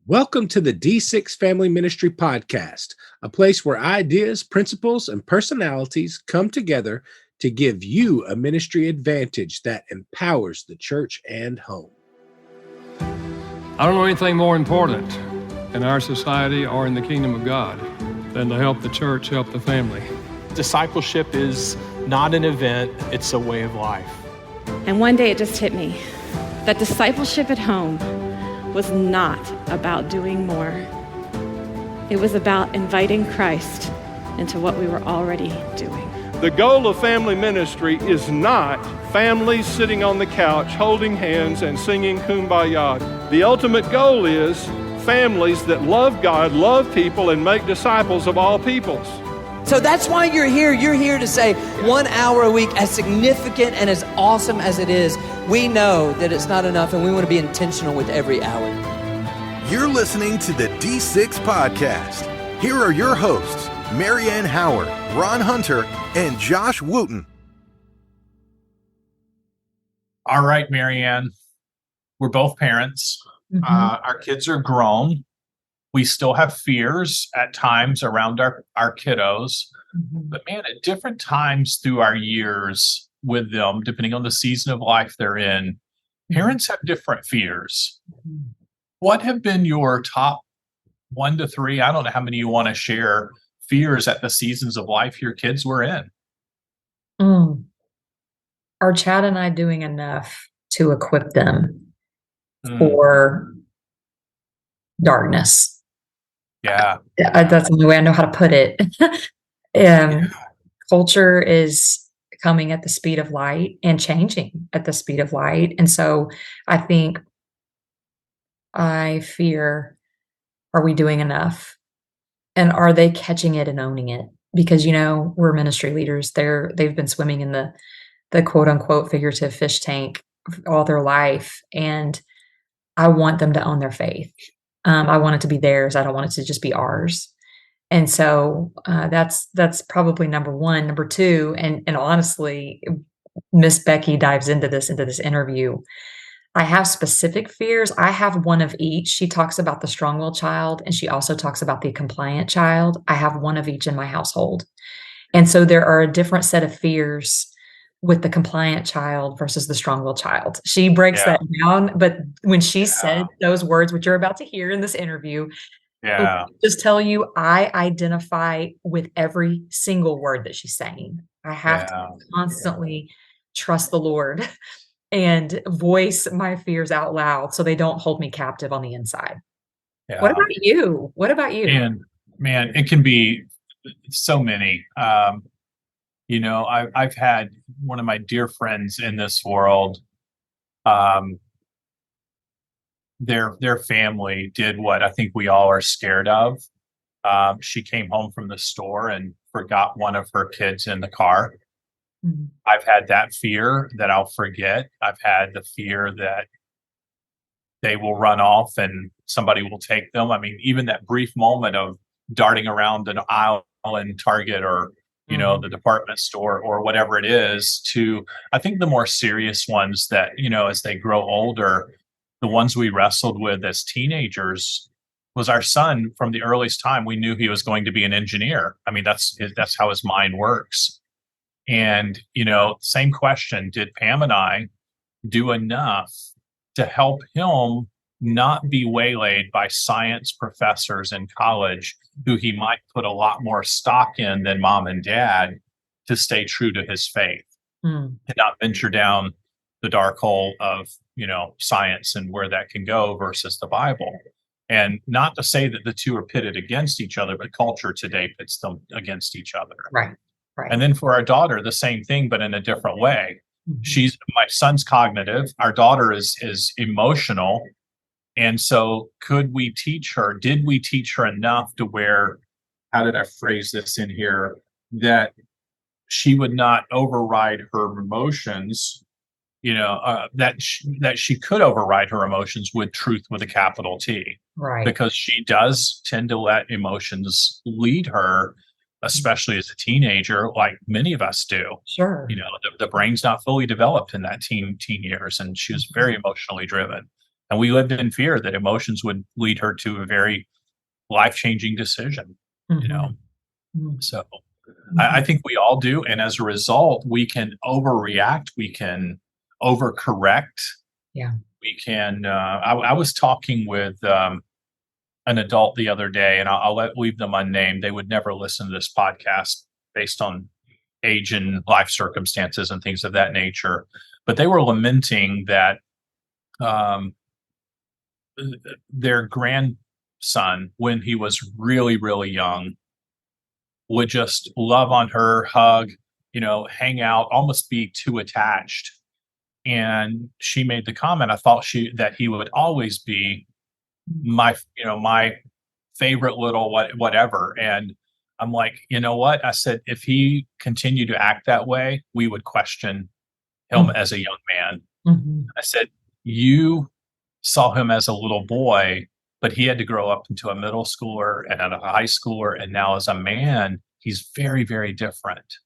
Welcome to the D6 Family Ministry Podcast, a place where ideas, principles, and personalities come together to give you a ministry advantage that empowers the church and home. I don't know anything more important in our society or in the kingdom of God than to help the church, help the family. Discipleship is not an event, it's a way of life. And one day it just hit me that discipleship at home was not about doing more. It was about inviting Christ into what we were already doing. The goal of family ministry is not families sitting on the couch holding hands and singing Kumbaya. The ultimate goal is families that love God, love people, and make disciples of all peoples. So that's why you're here. You're here to say 1 hour a week, as significant and as awesome as it is, we know that it's not enough, and we want to be intentional with every hour. You're listening to the D6 Podcast. Here are your hosts, Marianne Howard, Ron Hunter, and Josh Wooten. All right, Marianne, we're both parents. Our kids are grown. We still have fears at times around our kiddos. But man, at different times through our years with them, depending on the season of life they're in, parents have different fears. What have been your top 1 to 3, I don't know how many you want to share, fears at the seasons of life your kids were in? Are Chad and I doing enough to equip them for darkness? Yeah. That's the only way I know how to put it. Culture is coming at the speed of light and changing at the speed of light. And so I fear, are we doing enough? And are they catching it and owning it? Because, we're ministry leaders. They've been swimming in the quote unquote figurative fish tank all their life. And I want them to own their faith. I want it to be theirs. I don't want it to just be ours. And so that's probably number one. Number two, and honestly, Miss Becky dives into this interview. I have specific fears. I have one of each. She talks about the strong-willed child, and she also talks about the compliant child. I have one of each in my household. And so there are a different set of fears with the compliant child versus the strong-willed child. She breaks that down, but when she said those words, which you're about to hear in this interview, just tell you, I identify with every single word that she's saying. I have to constantly trust the Lord and voice my fears out loud so they don't hold me captive on the inside. What about you? And man, it can be so many. I've had one of my dear friends in this world, their family did what I think we all are scared of. She came home from the store and forgot one of her kids in the car. I've had that fear that I'll forget. I've had the fear that they will run off and somebody will take them. I mean, even that brief moment of darting around an aisle in Target or the department store or whatever it is, to I think the more serious ones that, as they grow older, the ones we wrestled with as teenagers was our son. From the earliest time, we knew he was going to be an engineer. I mean, that's how his mind works. And, same question, did Pam and I do enough to help him not be waylaid by science professors in college who he might put a lot more stock in than mom and dad, to stay true to his faith and not venture down the dark hole of, science and where that can go versus the Bible. And not to say that the two are pitted against each other, but culture today pits them against each other. Right. And then for our daughter, the same thing, but in a different way. My son's cognitive, our daughter is emotional. And so did we teach her enough to where, how did I phrase this in here, that she would not override her emotions, that she could override her emotions with truth with a capital T. Right. Because she does tend to let emotions lead her, especially as a teenager, like many of us do. Sure. The brain's not fully developed in that teen years, and she was very emotionally driven. And we lived in fear that emotions would lead her to a very life-changing decision, you know? So I think we all do. And as a result, we can overreact. We can overcorrect. Yeah. We can, I was talking with an adult the other day, and I'll leave them unnamed. They would never listen to this podcast based on age and life circumstances and things of that nature. But they were lamenting that their grandson, when he was really, really young, would just love on her, hug, hang out, almost be too attached. And she made the comment, I thought that he would always be my favorite little whatever. And I'm like, you know what? I said, if he continued to act that way, we would question him as a young man. I said, you saw him as a little boy, but he had to grow up into a middle schooler and a high schooler. And now as a man, he's very, very different.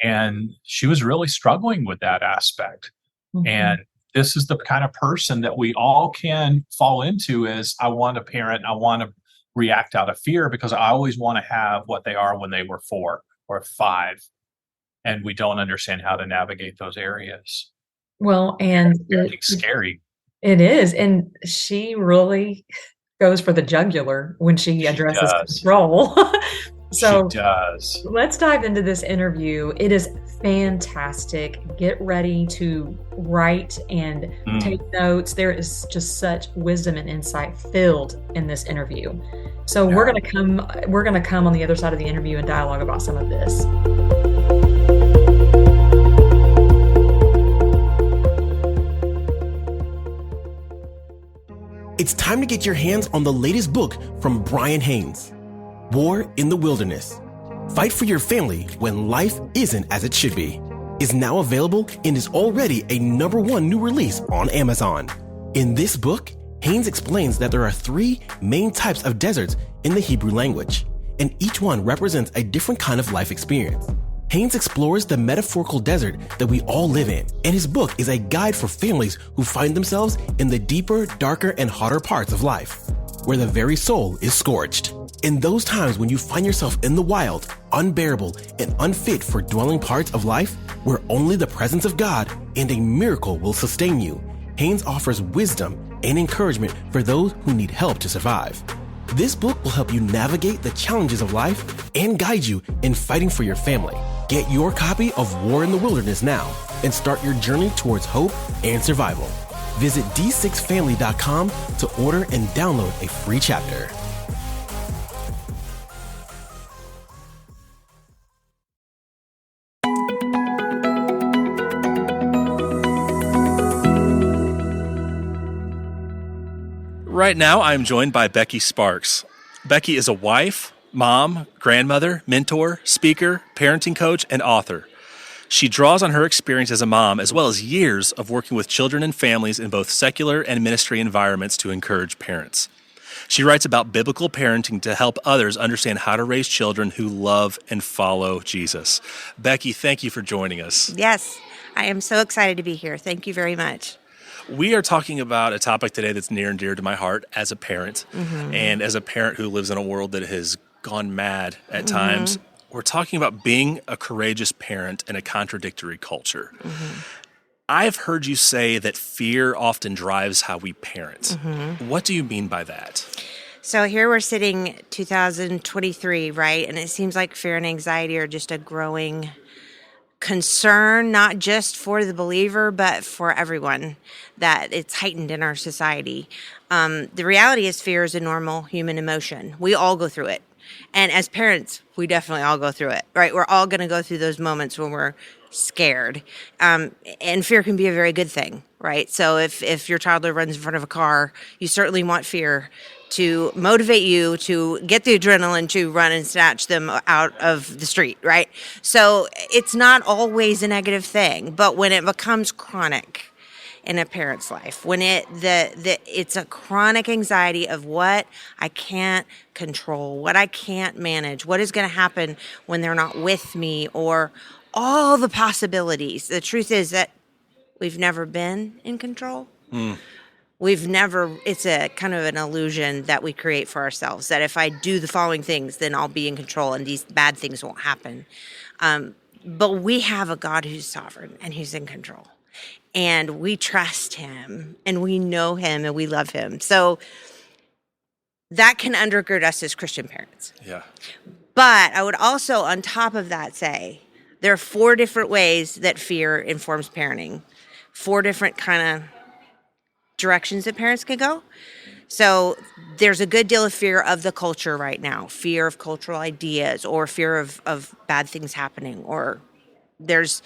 And she was really struggling with that aspect. And this is the kind of person that we all can fall into is, I want a parent, I want to react out of fear because I always want to have what they are when they were 4 or 5. And we don't understand how to navigate those areas. Well, and it's scary. It is. And she really goes for the jugular when she addresses control. So she does. Let's dive into this interview. It is fantastic. Get ready to write and take notes. There is just such wisdom and insight filled in this interview. So we're going to come on the other side of the interview and dialogue about some of this. It's time to get your hands on the latest book from Brian Haynes, War in the Wilderness. Fight for your family when life isn't as it should be. Is now available and is already a #1 new release on Amazon. In this book, Haynes explains that there are 3 main types of deserts in the Hebrew language, and each one represents a different kind of life experience. Haynes explores the metaphorical desert that we all live in, and his book is a guide for families who find themselves in the deeper, darker, and hotter parts of life, where the very soul is scorched. In those times when you find yourself in the wild, unbearable, and unfit for dwelling parts of life, where only the presence of God and a miracle will sustain you, Haynes offers wisdom and encouragement for those who need help to survive. This book will help you navigate the challenges of life and guide you in fighting for your family. Get your copy of War in the Wilderness now and start your journey towards hope and survival. Visit d6family.com to order and download a free chapter. Right now, I'm joined by Becky Sparks. Becky is a wife, mom, grandmother, mentor, speaker, parenting coach, and author. She draws on her experience as a mom as well as years of working with children and families in both secular and ministry environments to encourage parents. She writes about biblical parenting to help others understand how to raise children who love and follow Jesus. Becky, thank you for joining us. Yes, I am so excited to be here. Thank you very much. We are talking about a topic today that's near and dear to my heart as a parent, and as a parent who lives in a world that has gone mad at times. We're talking about being a courageous parent in a contradictory culture. I've heard you say that fear often drives how we parent. What do you mean by that? So here we're sitting 2023, right? And it seems like fear and anxiety are just a growing concern, not just for the believer, but for everyone, that it's heightened in our society. The reality is fear is a normal human emotion. We all go through it. And as parents, we definitely all go through it, right? We're all going to go through those moments when we're scared. And fear can be a very good thing, right? So if your toddler runs in front of a car, you certainly want fear to motivate you to get the adrenaline to run and snatch them out of the street, right? So it's not always a negative thing, but when it becomes chronic in a parent's life, when it's a chronic anxiety of what I can't control, what I can't manage, what is going to happen when they're not with me, or all the possibilities. The truth is that we've never been in control. it's a kind of an illusion that we create for ourselves, that if I do the following things, then I'll be in control and these bad things won't happen. But we have a God who's sovereign and who's in control. And we trust him and we know him and we love him. So that can undergird us as Christian parents. Yeah. But I would also, on top of that, say there are 4 different ways that fear informs parenting, 4 different kind of directions that parents can go. So there's a good deal of fear of the culture right now, fear of cultural ideas, or fear of bad things happening, or there's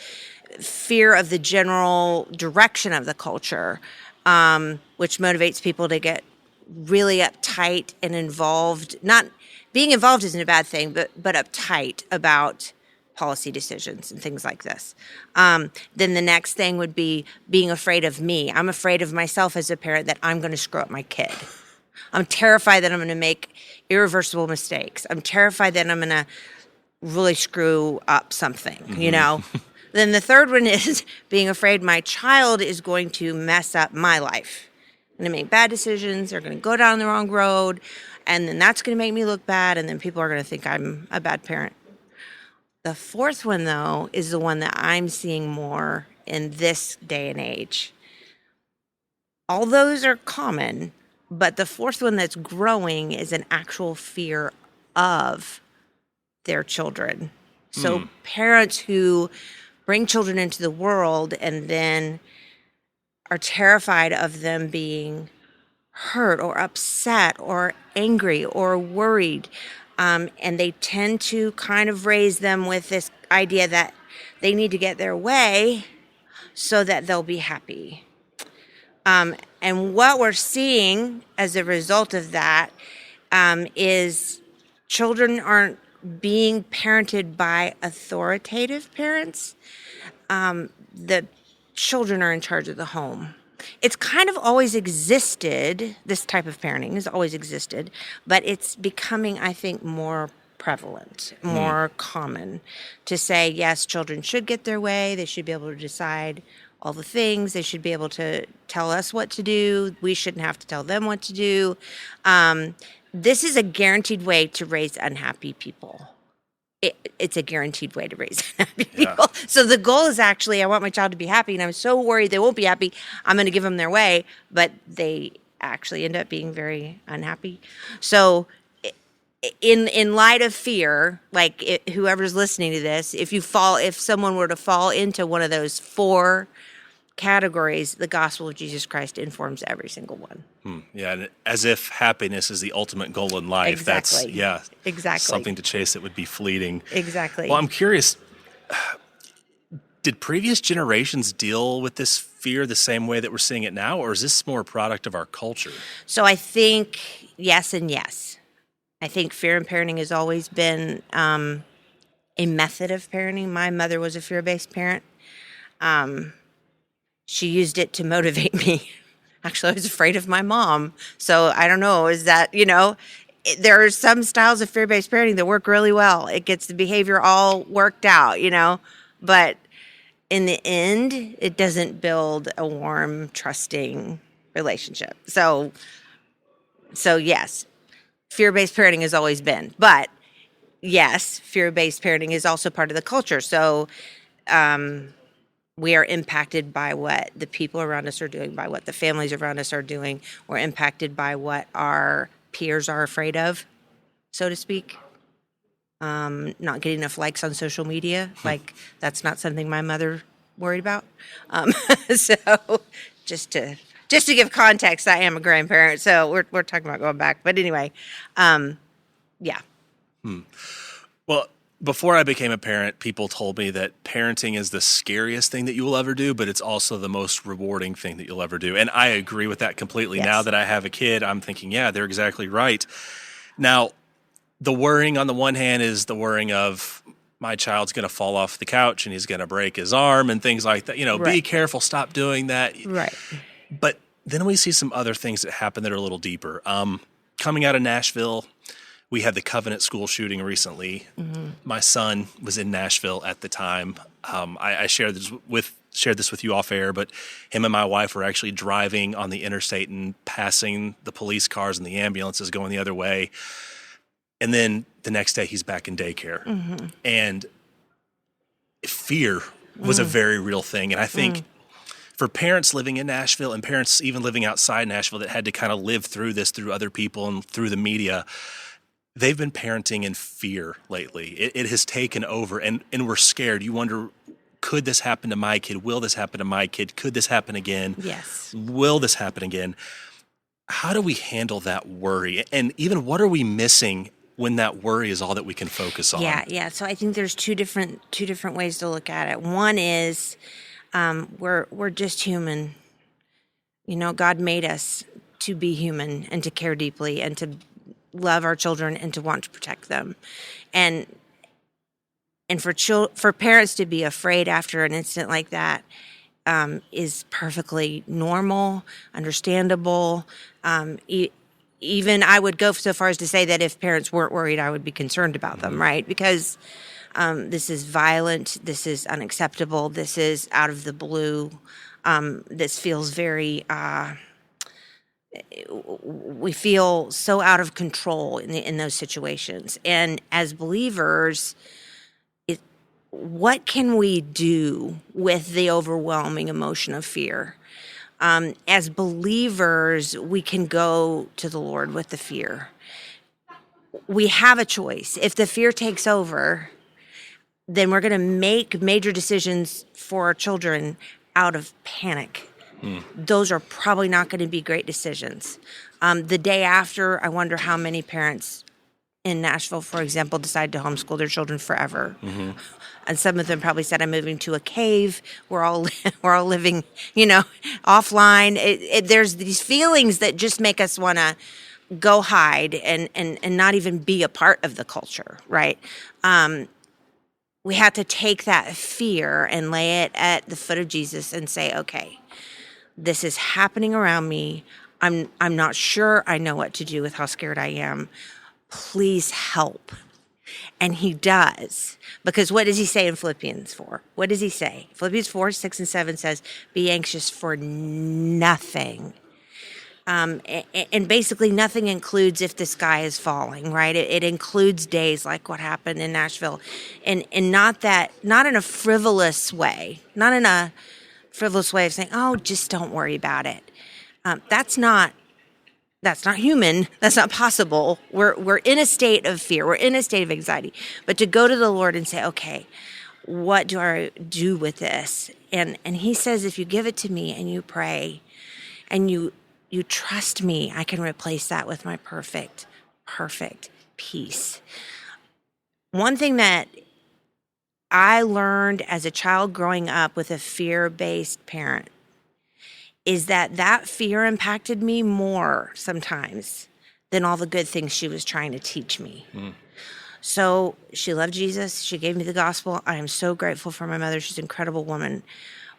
fear of the general direction of the culture, which motivates people to get really uptight and involved. Not being involved isn't a bad thing, but uptight about policy decisions and things like this. Then the next thing would be being afraid of me. I'm afraid of myself as a parent that I'm going to screw up my kid. I'm terrified that I'm going to make irreversible mistakes. I'm terrified that I'm going to really screw up something, you know? Then the third one is being afraid my child is going to mess up my life. I'm going to make bad decisions. They're going to go down the wrong road. And then that's going to make me look bad. And then people are going to think I'm a bad parent. The fourth one, though, is the one that I'm seeing more in this day and age. All those are common, but the fourth one that's growing is an actual fear of their children. So parents who bring children into the world and then are terrified of them being hurt or upset or angry or worried. And they tend to kind of raise them with this idea that they need to get their way so that they'll be happy. And what we're seeing as a result of that is children aren't being parented by authoritative parents. The children are in charge of the home. It's kind of always existed, this type of parenting has always existed, but it's becoming, I think, more prevalent, more common to say, yes, children should get their way. They should be able to decide all the things. They should be able to tell us what to do. We shouldn't have to tell them what to do. This is a guaranteed way to raise unhappy people. It's a guaranteed way to raise happy people. So the goal is actually, I want my child to be happy, and I'm so worried they won't be happy. I'm going to give them their way, but they actually end up being very unhappy. So in light of fear, like whoever's listening to this, if someone were to fall into one of those 4 categories, the gospel of Jesus Christ informs every single one. Yeah, and as if happiness is the ultimate goal in life. Exactly. That's, exactly something to chase that would be fleeting. Exactly. Well, I'm curious, did previous generations deal with this fear the same way that we're seeing it now, or is this more a product of our culture? So I think yes and yes. I think fear in parenting has always been a method of parenting. My mother was a fear-based parent. She used it to motivate me. Actually, I was afraid of my mom. So I don't know, is that, there are some styles of fear-based parenting that work really well. It gets the behavior all worked out, but in the end, it doesn't build a warm, trusting relationship. So yes, fear-based parenting has always been. But yes, fear-based parenting is also part of the culture. So we are impacted by what the people around us are doing, by what the families around us are doing. We're impacted by what our peers are afraid of, so to speak. Not getting enough likes on social media, like that's not something my mother worried about. So just to give context, I am a grandparent, so we're talking about going back. But anyway, yeah. Well, before I became a parent, people told me that parenting is the scariest thing that you will ever do, but it's also the most rewarding thing that you'll ever do. And I agree with that completely. Yes. Now that I have a kid, I'm thinking, yeah, they're exactly right. Now, the worrying on the one hand is the worrying of my child's going to fall off the couch and he's going to break his arm and things like that. Right. Be careful, stop doing that. Right. But then we see some other things that happen that are a little deeper. Coming out of Nashville, we had the Covenant school shooting recently. My son was in Nashville at the time. I shared this with shared this with you off air, but him and my wife were actually driving on the interstate and passing the police cars and the ambulances going the other way. And then the next day he's back in daycare. Mm-hmm. And fear was a very real thing. And I think for parents living in Nashville and parents even living outside Nashville that had to kind of live through this through other people and through the media, they've been parenting in fear lately. It has taken over, and we're scared. You wonder, could this happen to my kid? Will this happen to my kid? Could this happen again? Yes. Will this happen again? How do we handle that worry? And even what are we missing when that worry is all that we can focus on? Yeah. So I think there's two different ways to look at it. One is we're just human. You know, God made us to be human and to care deeply and to love our children and to want to protect them. And for parents to be afraid after an incident like that is perfectly normal, understandable. Even I would go so far as to say that if parents weren't worried, I would be concerned about them, right? Because this is violent, this is unacceptable, this is out of the blue. This feels very, we feel so out of control in those situations. And as believers, what can we do with the overwhelming emotion of fear? As believers, we can go to the Lord with the fear. We have a choice. If the fear takes over, then we're going to make major decisions for our children out of panic. Those are probably not going to be great decisions. The day after, I wonder how many parents in Nashville, for example, decide to homeschool their children forever. Mm-hmm. And some of them probably said, I'm moving to a cave. We're all living, offline. There's these feelings that just make us want to go hide and not even be a part of the culture, right? We have to take that fear and lay it at the foot of Jesus and say, okay, this is happening around me. I'm not sure I know what to do with how scared I am. Please help. And he does. Because what does he say in Philippians 4? What does he say? Philippians 4, 6, and 7 says, be anxious for nothing. And basically nothing includes if the sky is falling, right? It includes days like what happened in Nashville. And not in a frivolous way. Not in a frivolous way of saying, oh, just don't worry about it. That's not human. That's not possible. We're in a state of fear. We're in a state of anxiety. But to go to the Lord and say, okay, what do I do with this? And he says, if you give it to me and you pray and you trust me, I can replace that with my perfect peace. One thing that I learned as a child growing up with a fear-based parent is that fear impacted me more sometimes than all the good things she was trying to teach me. So she loved Jesus. She gave me the gospel. I am so grateful for my mother. She's an incredible woman.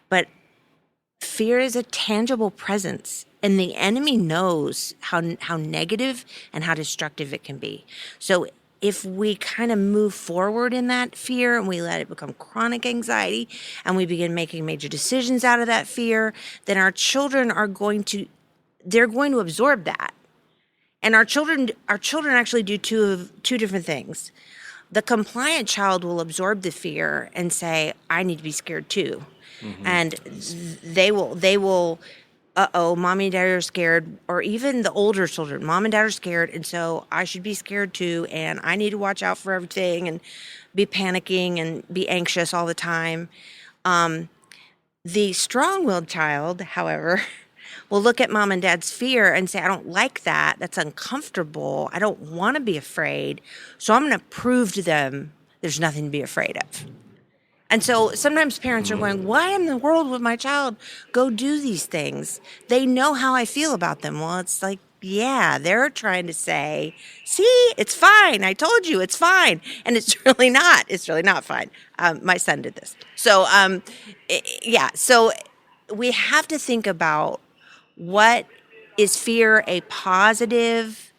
But fear is a tangible presence, and the enemy knows how negative and how destructive it can be. So if we kind of move forward in that fear and we let it become chronic anxiety and we begin making major decisions out of that fear, then our children they're going to absorb that. And our children actually do two different things. The compliant child will absorb the fear and say, I need to be scared too. Mm-hmm. And they will, mommy and daddy are scared, or even the older children, mom and dad are scared, and so I should be scared too, and I need to watch out for everything and be panicking and be anxious all the time. The strong-willed child, however, will look at mom and dad's fear and say, I don't like that. That's uncomfortable. I don't want to be afraid. So I'm going to prove to them there's nothing to be afraid of. And so sometimes parents are going, why in the world would my child go do these things? They know how I feel about them. Well, it's like, yeah, they're trying to say, see, it's fine. I told you it's fine. And it's really not. It's really not fine. My son did this. So, so we have to think about, what is fear a positive,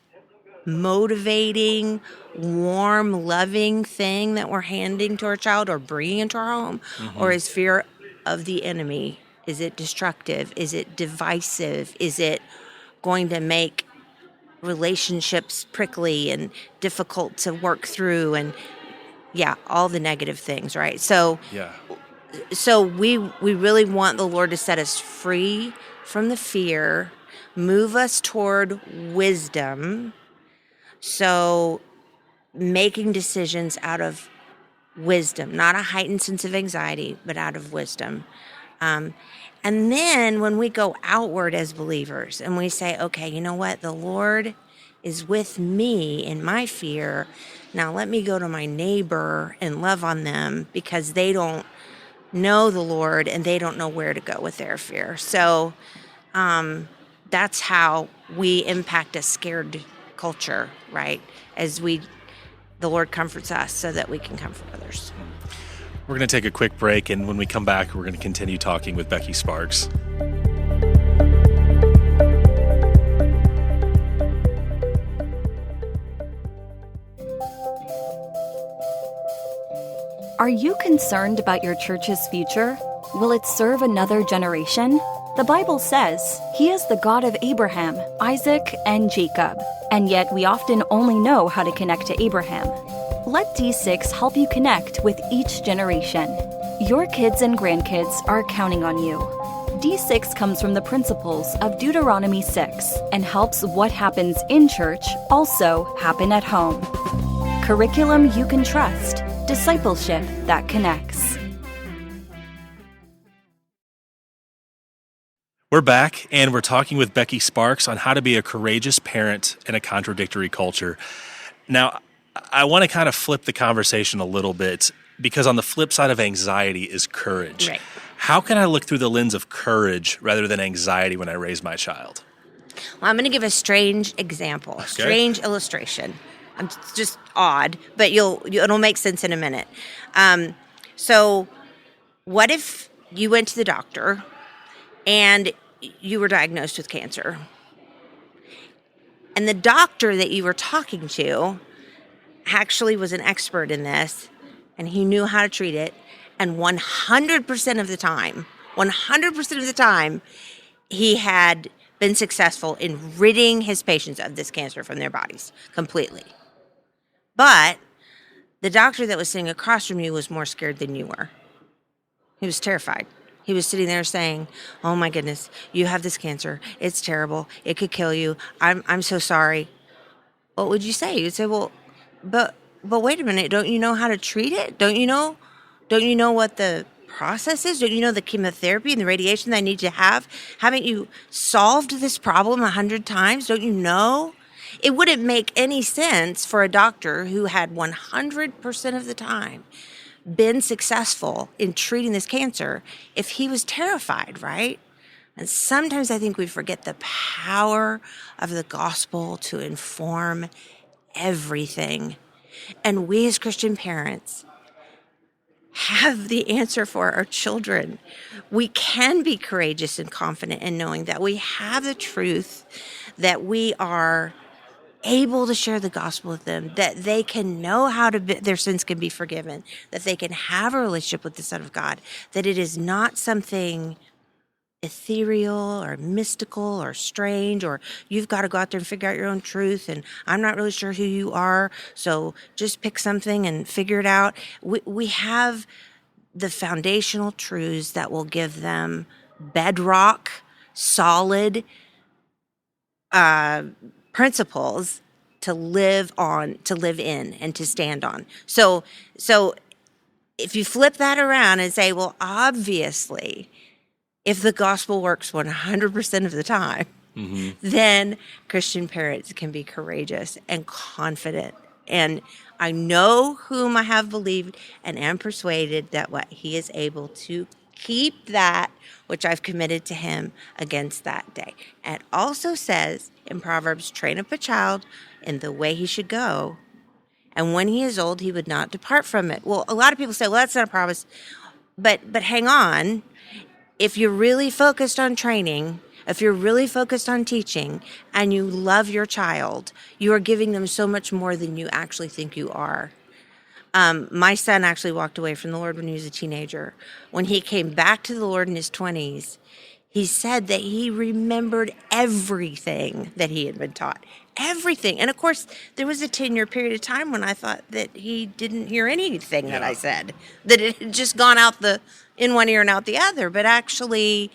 motivating, warm, loving thing that we're handing to our child or bringing into our home? Mm-hmm. Or is fear of the enemy? Is it destructive? Is it divisive? Is it going to make relationships prickly and difficult to work through? And yeah, all the negative things, right? So we really want the Lord to set us free from the fear, move us toward wisdom. So making decisions out of wisdom, not a heightened sense of anxiety, but out of wisdom. And then when we go outward as believers and we say, okay, you know what? The Lord is with me in my fear. Now let me go to my neighbor and love on them because they don't know the Lord and they don't know where to go with their fear. So that's how we impact a scared culture, right? As the Lord comforts us so that we can comfort others. We're going to take a quick break, and when we come back, we're going to continue talking with Becky Sparks. Are you concerned about your church's future? Will it serve another generation? The Bible says He is the God of Abraham, Isaac, and Jacob, and yet we often only know how to connect to Abraham. Let D6 help you connect with each generation. Your kids and grandkids are counting on you. D6 comes from the principles of Deuteronomy 6 and helps what happens in church also happen at home. Curriculum you can trust. Discipleship that connects. We're back, and we're talking with Becky Sparks on how to be a courageous parent in a contradictory culture. Now, I want to kind of flip the conversation a little bit, because on the flip side of anxiety is courage. Right. How can I look through the lens of courage rather than anxiety when I raise my child? Well, I'm going to give a strange example, a strange illustration. It's just odd, but it'll make sense in a minute. So what if you went to the doctor and you were diagnosed with cancer? And the doctor that you were talking to actually was an expert in this, and he knew how to treat it. And 100% of the time, he had been successful in ridding his patients of this cancer from their bodies completely. But the doctor that was sitting across from you was more scared than you were. He was terrified. He was sitting there saying, "Oh my goodness, you have this cancer. It's terrible. It could kill you. I'm so sorry." What would you say? You'd say, "Well, but wait a minute. Don't you know how to treat it? Don't you know what the process is? Don't you know the chemotherapy and the radiation that I need to have? Haven't you solved this problem 100 times? Don't you know?" It wouldn't make any sense for a doctor who had 100% of the time been successful in treating this cancer if he was terrified, right? And sometimes I think we forget the power of the gospel to inform everything. And we as Christian parents have the answer for our children. We can be courageous and confident in knowing that we have the truth, that we are able to share the gospel with them, that they can know how their sins can be forgiven, that they can have a relationship with the Son of God, that it is not something ethereal or mystical or strange, or you've got to go out there and figure out your own truth, and I'm not really sure who you are, so just pick something and figure it out. We have the foundational truths that will give them bedrock, solid principles to live in, and to stand on. So if you flip that around and say, well, obviously, if the gospel works 100% of the time, then Christian parents can be courageous and confident. And I know whom I have believed and am persuaded that what he is able to keep that which I've committed to him against that day. And it also says in Proverbs, train up a child in the way he should go, and when he is old, he would not depart from it. Well, a lot of people say, well, that's not a promise. But hang on. If you're really focused on training, if you're really focused on teaching, and you love your child, you are giving them so much more than you actually think you are. My son actually walked away from the Lord when he was a teenager. When he came back to the Lord in his 20s, he said that he remembered everything that he had been taught. Everything. And of course, there was a 10-year period of time when I thought that he didn't hear anything that I said, that it had just gone out in one ear and out the other. But actually,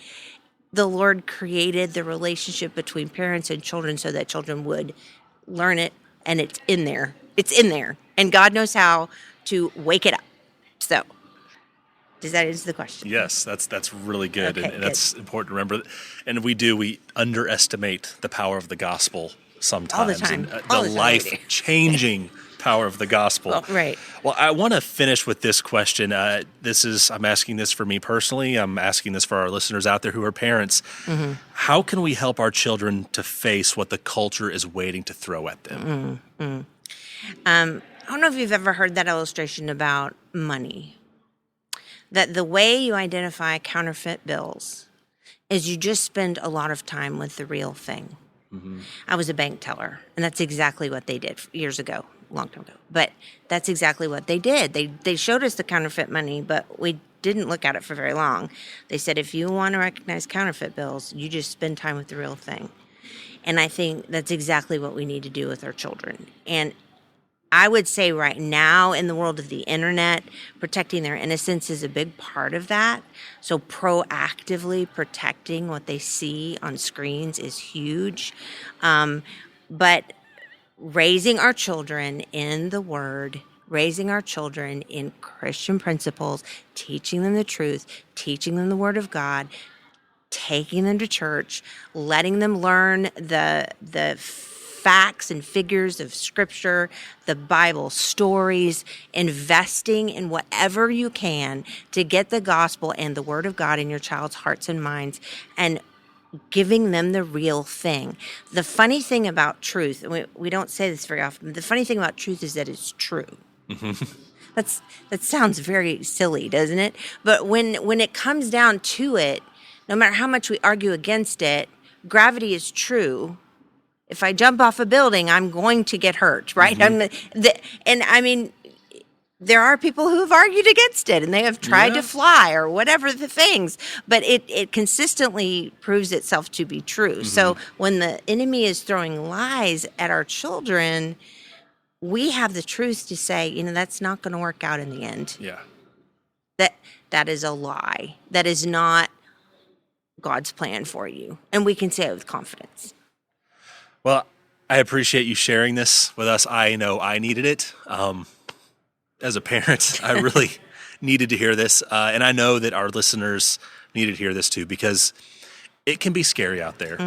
the Lord created the relationship between parents and children so that children would learn it, and it's in there. It's in there. And God knows how to wake it up. So, does that answer the question? Yes, that's really good, Okay, and that's important to remember. And we underestimate the power of the gospel sometimes, All the time. and All the the time we do. life-changing power of the gospel. Well, right. Well, I want to finish with this question. I'm asking this for me personally. I'm asking this for our listeners out there who are parents. Mm-hmm. How can we help our children to face what the culture is waiting to throw at them? I don't know if you've ever heard that illustration about money. That the way you identify counterfeit bills is you just spend a lot of time with the real thing. Mm-hmm. I was a bank teller, and that's exactly what they did years ago, a long time ago. But that's exactly what they did. They showed us the counterfeit money, but we didn't look at it for very long. They said, if you want to recognize counterfeit bills, you just spend time with the real thing. And I think that's exactly what we need to do with our children. And I would say right now in the world of the internet, protecting their innocence is a big part of that. So proactively protecting what they see on screens is huge. But raising our children in the Word, raising our children in Christian principles, teaching them the truth, teaching them the Word of God, taking them to church, letting them learn the facts and figures of Scripture, the Bible, stories, investing in whatever you can to get the gospel and the Word of God in your child's hearts and minds, and giving them the real thing. The funny thing about truth, and we don't say this very often, the funny thing about truth is that it's true. That sounds very silly, doesn't it? But when it comes down to it, no matter how much we argue against it, gravity is true. If I jump off a building, I'm going to get hurt, right? And I mean, there are people who have argued against it, and they have tried to fly or whatever the things, but it consistently proves itself to be true. So when the enemy is throwing lies at our children, we have the truth to say, that's not going to work out in the end. Yeah. That is a lie. That is not God's plan for you. And we can say it with confidence. Well, I appreciate you sharing this with us. I know I needed it. As a parent, I really needed to hear this. And I know that our listeners needed to hear this too, because it can be scary out there.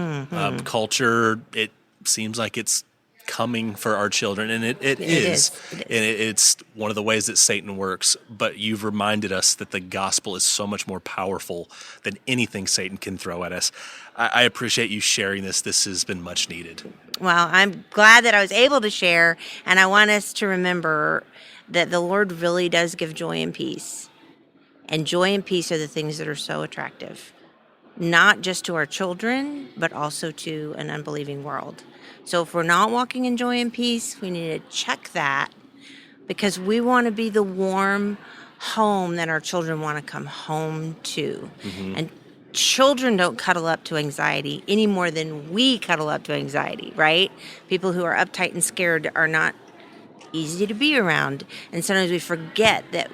Culture, it seems like it's coming for our children, and it is. And it's one of the ways that Satan works. But you've reminded us that the gospel is so much more powerful than anything Satan can throw at us. I appreciate you sharing this. This has been much needed. Well, I'm glad that I was able to share, and I want us to remember that the Lord really does give joy and peace. And joy and peace are the things that are so attractive, not just to our children, but also to an unbelieving world. So if we're not walking in joy and peace, we need to check that, because we want to be the warm home that our children want to come home to. And children don't cuddle up to anxiety any more than we cuddle up to anxiety, right? People who are uptight and scared are not easy to be around. And sometimes we forget that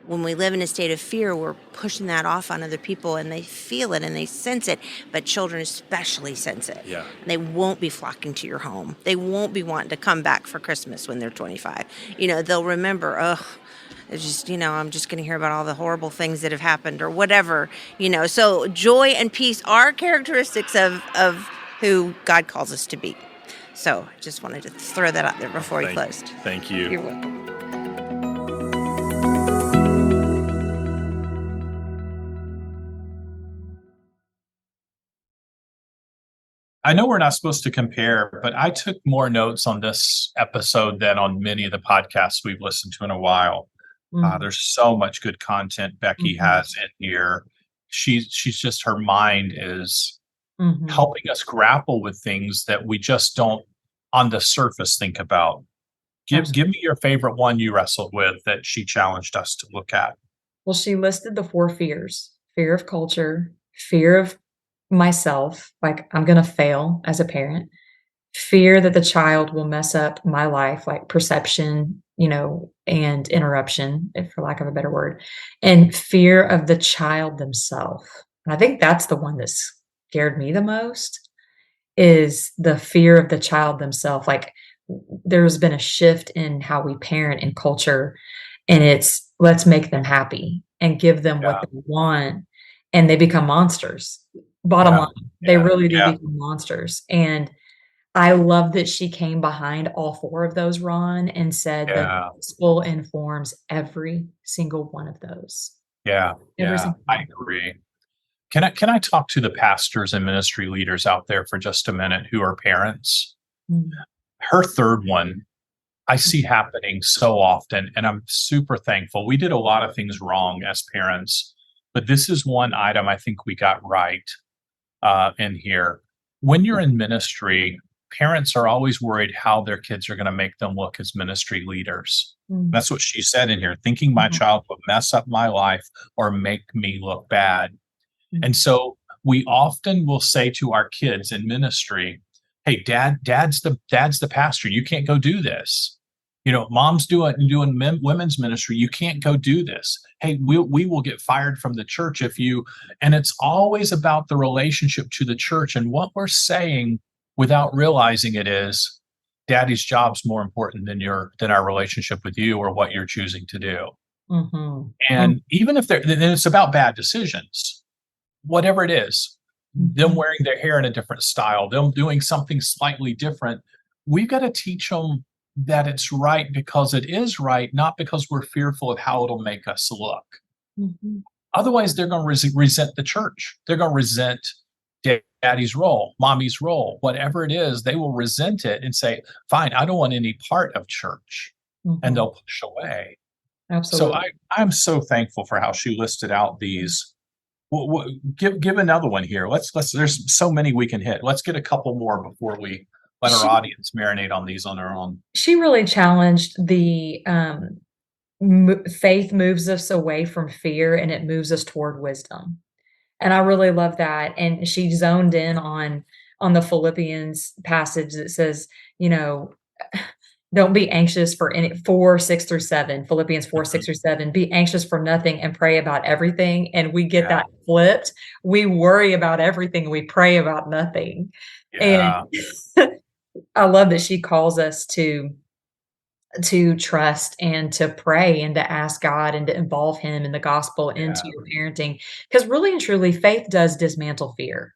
when we live in a state of fear, we're pushing that off on other people, and they feel it and they sense it. But children especially sense it. Yeah. They won't be flocking to your home. They won't be wanting to come back for Christmas when they're 25. They'll remember, it's just, I'm just going to hear about all the horrible things that have happened or whatever, So joy and peace are characteristics of who God calls us to be. So I just wanted to throw that out there before we closed. Thank you. You're welcome. I know we're not supposed to compare, but I took more notes on this episode than on many of the podcasts we've listened to in a while. There's so much good content Becky has in here. She's just, her mind is helping us grapple with things that we just don't on the surface think about. Give me your favorite one you wrestled with that she challenged us to look at. Well, she listed the 4 fears: fear of culture, fear of myself, like I'm gonna fail as a parent, fear that the child will mess up my life, like perception, and interruption, if for lack of a better word, and fear of the child themselves. And I think that's the one that scared me the most, is the fear of the child themselves. Like, there's been a shift in how we parent in culture, and it's let's make them happy and give them what they want, and they become monsters. Bottom line, they really do become monsters. And I love that she came behind all 4 of those, Ron, and said the gospel informs every single one of those. Every single one. I agree. Can I talk to the pastors and ministry leaders out there for just a minute who are parents? Her third one, I see happening so often, and I'm super thankful. We did a lot of things wrong as parents, but this is one item I think we got right in here. When you're in ministry, parents are always worried how their kids are going to make them look as ministry leaders. That's what she said in here, thinking my child would mess up my life or make me look bad. And so we often will say to our kids in ministry, hey, dad's the pastor. You can't go do this. Mom's doing women's ministry. You can't go do this. Hey, we will get fired from the church if you. And it's always about the relationship to the church. And what we're saying without realizing it is, daddy's job's more important than our relationship with you or what you're choosing to do. And even if then it's about bad decisions, whatever it is, them wearing their hair in a different style, them doing something slightly different, we've got to teach them that it's right because it is right, not because we're fearful of how it'll make us look. Otherwise, they're going to resent the church. They're going to resent daddy's role, mommy's role, whatever it is. They will resent it and say, fine, I don't want any part of church. And they'll push away. Absolutely. So I'm so thankful for how she listed out these. Give another one here. Let's. There's so many we can hit. Let's get a couple more before we let our audience marinate on these on their own. She really challenged the faith moves us away from fear and it moves us toward wisdom. And I really love that. And she zoned in on the Philippians passage that says, don't be anxious for 4, 6 through 7, Philippians 4, 6 through 7, be anxious for nothing and pray about everything. And we get that flipped. We worry about everything. We pray about nothing. And I love that she calls us to trust and to pray and to ask God and to involve him in the gospel into your parenting. Because really and truly, faith does dismantle fear.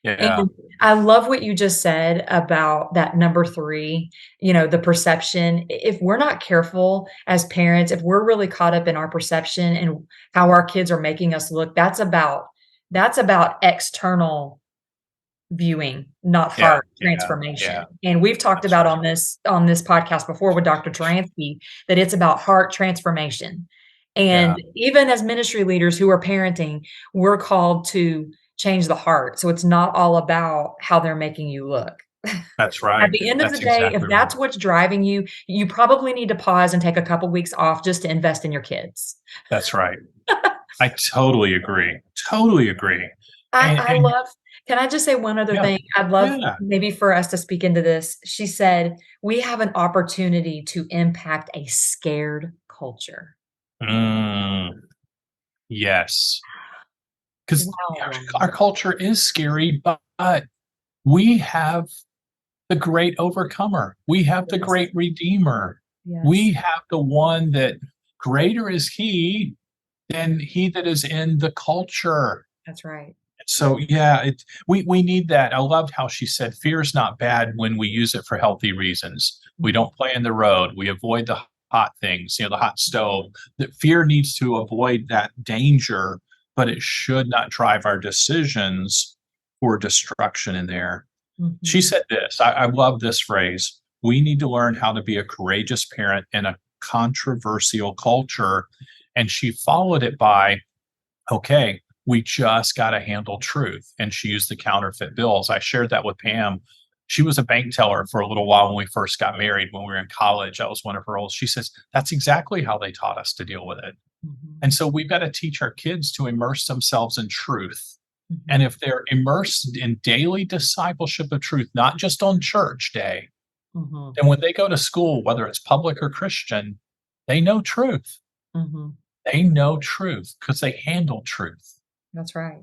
And I love what you just said about that number 3, the perception. If we're not careful as parents, if we're really caught up in our perception and how our kids are making us look, that's about external viewing, not heart transformation. And we've talked about on this podcast before with Dr. Taransky that it's about heart transformation. And even as ministry leaders who are parenting, we're called to change the heart. So it's not all about how they're making you look. That's right. At the end of the day, if that's what's driving you, you probably need to pause and take a couple weeks off just to invest in your kids. That's right. I totally agree. I love. Can I just say one other thing? I'd love maybe for us to speak into this. She said, we have an opportunity to impact a scared culture. Yes. Because our culture is scary, but we have the great overcomer. We have the great redeemer. We have the one that greater is he than he that is in the culture. That's right. So we need that. I loved how she said fear is not bad when we use it for healthy reasons. We don't play in the road. We avoid the hot things, the hot stove. That fear needs to avoid that danger, but it should not drive our decisions for destruction in there. She said this. I love this phrase. We need to learn how to be a courageous parent in a controversial culture. And she followed it by, okay, we just got to handle truth. And she used the counterfeit bills. I shared that with Pam She was a bank teller for a little while when we first got married, when we were in college. That was one of her roles. She says, that's exactly how they taught us to deal with it. And so we've got to teach our kids to immerse themselves in truth. And if they're immersed in daily discipleship of truth, not just on church day, then when they go to school, whether it's public or Christian, they know truth. They know truth because they handle truth. That's right.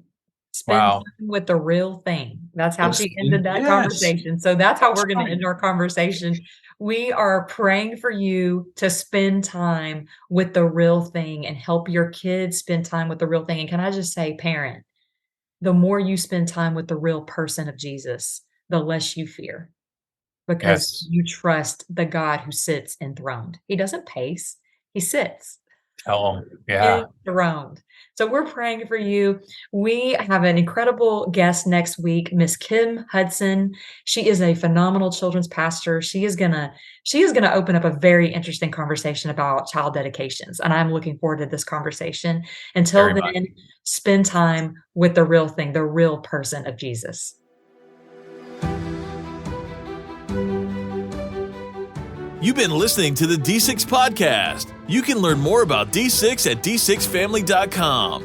Spend time with the real thing. That's how she ended that conversation. So that's how we're going to end our conversation. We are praying for you to spend time with the real thing and help your kids spend time with the real thing. And can I just say, parent, the more you spend time with the real person of Jesus, the less you fear, because you trust the God who sits enthroned. He doesn't pace, he sits. Tell them, enthroned. So we're praying for you. We have an incredible guest next week, Miss Kim Hudson. She is a phenomenal children's pastor. She is gonna open up a very interesting conversation about child dedications, and I'm looking forward to this conversation. Until then, spend time with the real thing, the real person of Jesus. You've been listening to the D6 Podcast. You can learn more about D6 at d6family.com.